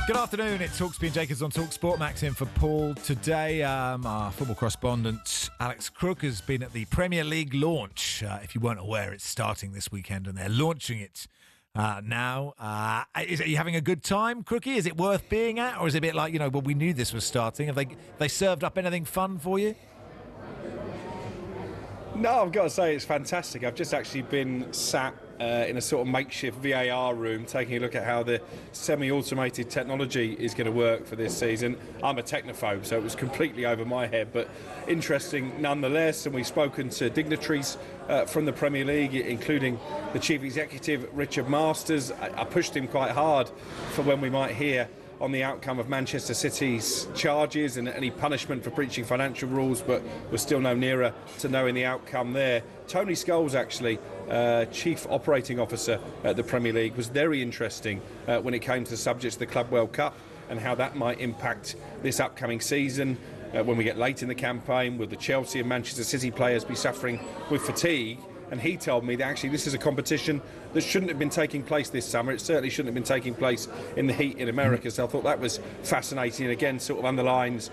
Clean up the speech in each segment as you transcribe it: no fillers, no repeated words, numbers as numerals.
Good afternoon, it's Talksby and Jacobs on talkSPORT. Max in for Paul today. Our football correspondent Alex Crook has been at the Premier League launch. If you weren't aware, it's starting this weekend and they're launching it now. Are you having a good time, Crookie? Is it worth being at? Or is it a bit like, well, we knew this was starting. Have they served up anything fun for you? No, I've got to say it's fantastic. I've just actually been sat in a sort of makeshift VAR room taking a look at how the semi-automated technology is going to work for this season. I'm a technophobe, so it was completely over my head, but interesting nonetheless. And we've spoken to dignitaries from the Premier League, including the Chief Executive, Richard Masters. I pushed him quite hard for when we might hear on the outcome of Manchester City's charges and any punishment for breaching financial rules, but we're still no nearer to knowing the outcome there. Tony Scholes, actually, Chief Operating Officer at the Premier League, was very interesting when it came to the subject of the Club World Cup and how that might impact this upcoming season. When we get late in the campaign, will the Chelsea and Manchester City players be suffering with fatigue? And he told me that actually this is a competition that shouldn't have been taking place this summer. It certainly shouldn't have been taking place in the heat in America. So I thought that was fascinating, and again sort of underlines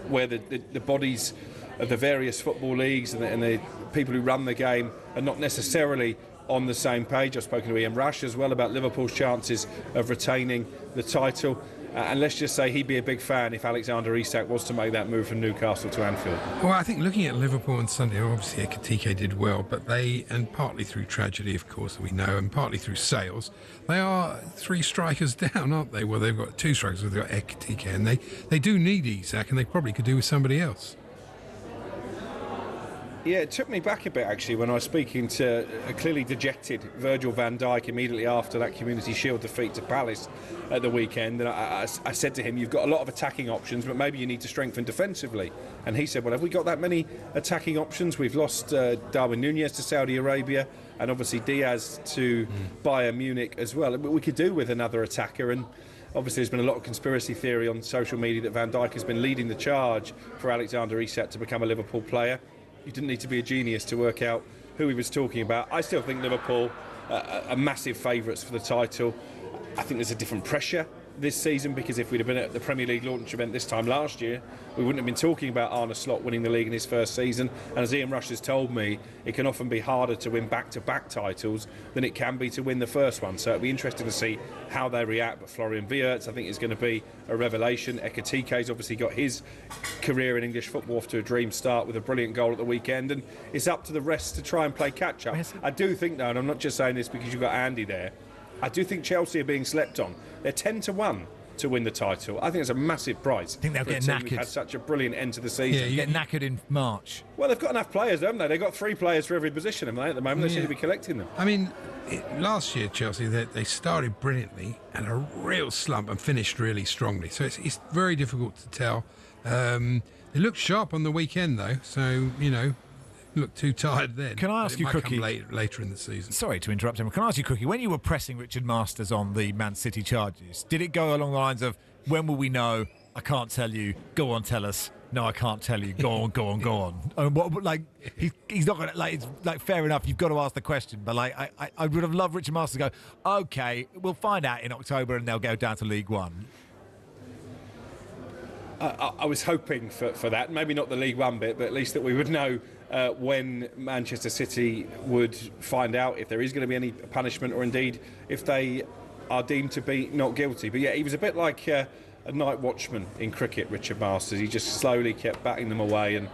where the bodies of the various football leagues and the people who run the game are not necessarily on the same page. I've spoken to Ian Rush as well about Liverpool's chances of retaining the title. And let's just say he'd be a big fan if Alexander Isak was to make that move from Newcastle to Anfield. Well, I think looking at Liverpool on Sunday, obviously Ekitike did well, but and partly through tragedy, of course, we know, and partly through sales, they are 3 strikers down, aren't they? Well, they've got 2 strikers, they've got Ekitike, and they do need Isak, and they probably could do with somebody else. Yeah, it took me back a bit actually when I was speaking to a clearly dejected Virgil van Dijk immediately after that Community Shield defeat to Palace at the weekend, and I said to him, you've got a lot of attacking options, but maybe you need to strengthen defensively. And he said, well, have we got that many attacking options? We've lost Darwin Núñez to Saudi Arabia and obviously Diaz to Bayern Munich as well. We could do with another attacker. And obviously there's been a lot of conspiracy theory on social media that Van Dijk has been leading the charge for Alexander Isak to become a Liverpool player. You didn't need to be a genius to work out who he was talking about. I still think Liverpool are massive favourites for the title. I think there's a different pressure this season, because if we'd have been at the Premier League launch event this time last year, we wouldn't have been talking about Arne Slot winning the league in his first season. And as Ian Rush has told me, it can often be harder to win back-to-back titles than it can be to win the first one. So it'll be interesting to see how they react. But Florian Wirtz, I think, is going to be a revelation. Ekitike's obviously got his career in English football off to a dream start with a brilliant goal at the weekend, and it's up to the rest to try and play catch-up. I do think, though, and I'm not just saying this because you've got Andy there, I do think Chelsea are being slept on. They're 10-1 to win the title. I think it's a massive prize. I think they'll get knackered. We've had such a brilliant end to the season. Yeah, you get knackered in March. Well, they've got enough players, haven't they? They've got 3 players for every position, haven't they, at the moment? They seem to be collecting them. I mean, last year, Chelsea, they started brilliantly and a real slump and finished really strongly. So it's very difficult to tell. They looked sharp on the weekend, though. So, look too tired then. Can I ask you, Cookie? Later in the season. Sorry to interrupt him. Can I ask you, Cookie, when you were pressing Richard Masters on the Man City charges, did it go along the lines of, when will we know? I can't tell you. Go on, tell us. No, I can't tell you. Go on, go on, go on. And he's not going to, it's fair enough, you've got to ask the question. But, I would have loved Richard Masters to go, OK, we'll find out in October and they'll go down to League One. I was hoping for that. Maybe not the League One bit, but at least that we would know when Manchester City would find out if there is going to be any punishment, or indeed if they are deemed to be not guilty. But yeah, he was a bit like a night watchman in cricket, Richard Masters. He just slowly kept batting them away and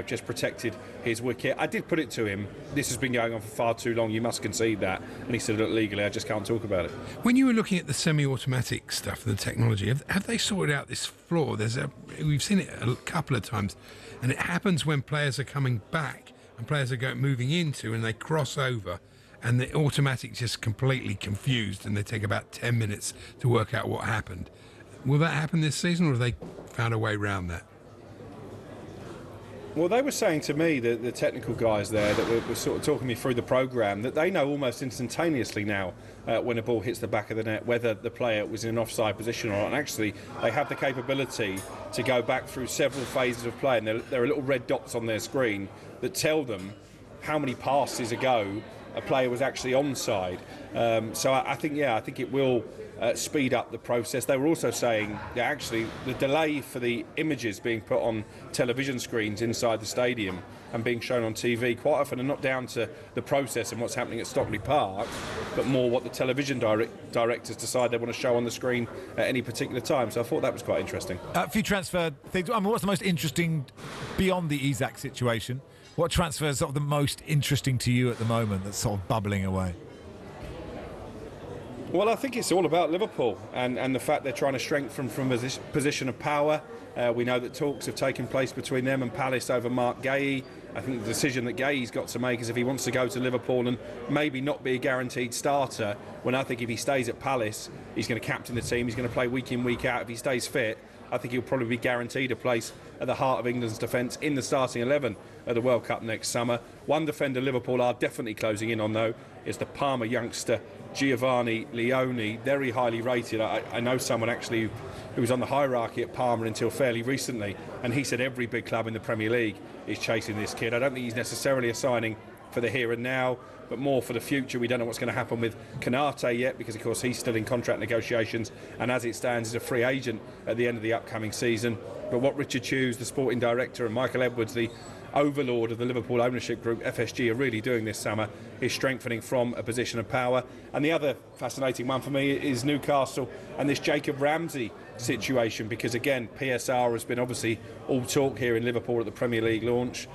just protected his wicket. I did put it to him, this has been going on for far too long, you must concede that. And he said, look, legally, I just can't talk about it. When you were looking at the semi-automatic stuff, the technology, have they sorted out this flaw? We've seen it a couple of times, and it happens when players are coming back and players are moving into, and they cross over, and the automatic just completely confused, and they take about 10 minutes to work out what happened. Will that happen this season, or have they found a way around that? Well, they were saying to me, the technical guys there that were sort of talking me through the programme, that they know almost instantaneously now when a ball hits the back of the net whether the player was in an offside position or not. And actually, they have the capability to go back through several phases of play, and there are little red dots on their screen that tell them how many passes ago a player was actually onside. So I think it will speed up the process. They were also saying that actually the delay for the images being put on television screens inside the stadium and being shown on TV quite often are not down to the process and what's happening at Stockley Park, but more what the television directors decide they want to show on the screen at any particular time. So I thought that was quite interesting. A few transfer things. I mean, what's the most interesting beyond the Isak situation? What transfers sort of the most interesting to you at the moment that's sort of bubbling away? Well, I think it's all about Liverpool and the fact they're trying to strengthen from a position of power. We know that talks have taken place between them and Palace over Mark Guéhi. I think the decision that Guéhi's got to make is if he wants to go to Liverpool and maybe not be a guaranteed starter, when I think if he stays at Palace, he's going to captain the team, he's going to play week in, week out. If he stays fit, I think he'll probably be guaranteed a place at the heart of England's defence in the starting 11 at the World Cup next summer. One defender Liverpool are definitely closing in on, though, is the Parma youngster Giovanni Leone, very highly rated. I know someone actually who was on the hierarchy at Parma until fairly recently, and he said every big club in the Premier League is chasing this kid. I don't think he's necessarily a signing for the here and now, but more for the future. We don't know what's going to happen with Canate yet, because of course he's still in contract negotiations, and as it stands is a free agent at the end of the upcoming season. But what Richard Hughes, the sporting director, and Michael Edwards, the overlord of the Liverpool ownership group, FSG, are really doing this summer is strengthening from a position of power. And the other fascinating one for me is Newcastle and this Jacob Ramsey situation, because again PSR has been obviously all talk here in Liverpool at the Premier League launch.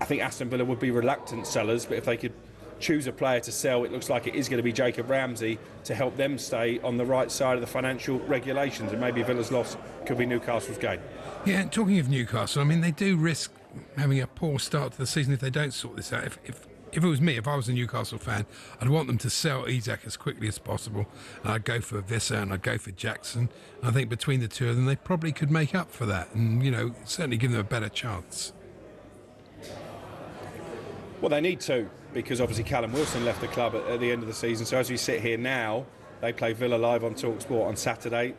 I think Aston Villa would be reluctant sellers, but if they could choose a player to sell, it looks like it is going to be Jacob Ramsey to help them stay on the right side of the financial regulations, and maybe Villa's loss could be Newcastle's gain. Yeah, and talking of Newcastle, I mean, they do risk having a poor start to the season if they don't sort this out. If it was me, if I was a Newcastle fan, I'd want them to sell Isak as quickly as possible. And I'd go for Visser and I'd go for Jackson. And I think between the two of them, they probably could make up for that and, you know, certainly give them a better chance. Well, they need to, because obviously Callum Wilson left the club at the end of the season. So as we sit here now, they play Villa live on talkSPORT on Saturday.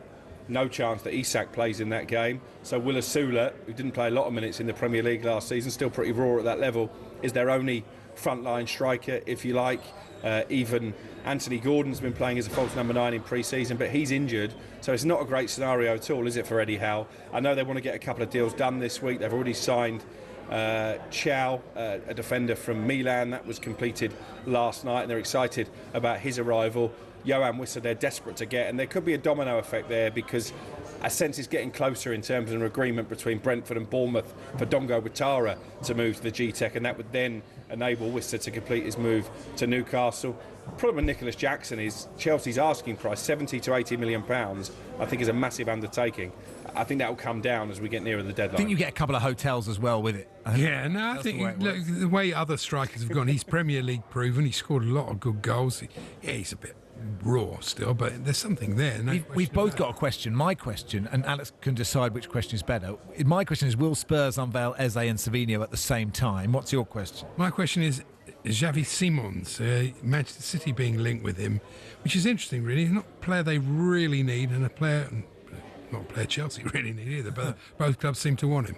No chance that Isak plays in that game. So Willa Sula, who didn't play a lot of minutes in the Premier League last season, still pretty raw at that level, is their only frontline striker, if you like. Even Anthony Gordon's been playing as a false number 9 in pre-season, but he's injured, so it's not a great scenario at all, is it, for Eddie Howe? I know they want to get a couple of deals done this week. They've already signed Chow, a defender from Milan. That was completed last night, and they're excited about his arrival. Johan Wissa they're desperate to get, and there could be a domino effect there, because a sense is getting closer in terms of an agreement between Brentford and Bournemouth for Dongo Watara to move to the G-Tech, and that would then enable Wissa to complete his move to Newcastle. The problem with Nicholas Jackson is Chelsea's asking price, 70 to 80 million pounds, I think is a massive undertaking. I think that will come down as we get nearer the deadline. I think you get a couple of hotels as well with it. Yeah, no, I think the way other strikers have gone, he's Premier League proven, he scored a lot of good goals. Yeah, he's a bit raw still, but there's something there. No we've both got a question. My question, and Alex can decide which question is better. My question is, will Spurs unveil Eze and Savinho at the same time? What's your question? My question is Xavi Simons, Manchester City being linked with him, which is interesting really. He's not a player they really need, and not a player Chelsea really need either, but both clubs seem to want him.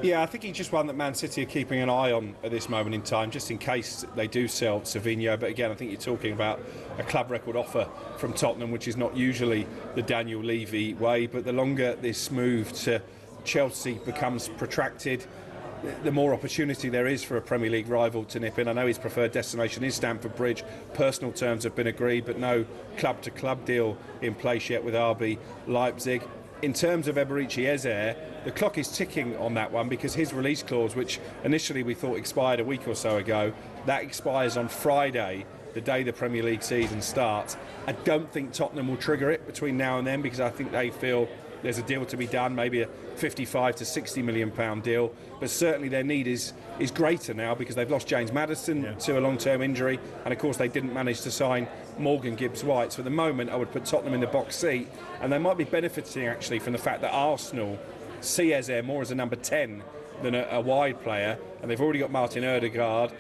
Yeah, I think he's just one that Man City are keeping an eye on at this moment in time, just in case they do sell Savinho. But again, I think you're talking about a club record offer from Tottenham, which is not usually the Daniel Levy way. But the longer this move to Chelsea becomes protracted, the more opportunity there is for a Premier League rival to nip in. I know his preferred destination is Stamford Bridge. Personal terms have been agreed, but no club-to-club deal in place yet with RB Leipzig. In terms of Eberechi Eze, the clock is ticking on that one, because his release clause, which initially we thought expired a week or so ago, that expires on Friday, the day the Premier League season starts. I don't think Tottenham will trigger it between now and then, because I think they feel there's a deal to be done, maybe a 55 to 60 million pound deal, but certainly their need is greater now, because they've lost James Maddison to a long-term injury, and of course they didn't manage to sign Morgan Gibbs-White. So at the moment I would put Tottenham in the box seat, and they might be benefiting actually from the fact that Arsenal see Eze more as a number 10 than a wide player, and they've already got Martin Ødegaard.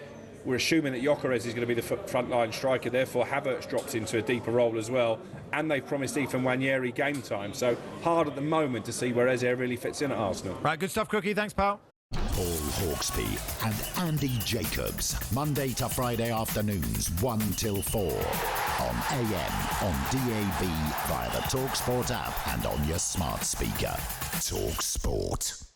We're assuming that Gyökeres is going to be the frontline striker, therefore Havertz drops into a deeper role as well, and they've promised Ethan Nwaneri game time. So hard at the moment to see where Eze really fits in at Arsenal. Right, good stuff, Crookie. Thanks, pal. Paul Hawksbee and Andy Jacobs, Monday to Friday afternoons 1 till 4 on AM, on DAB, via the talkSPORT app and on your smart speaker. talkSPORT.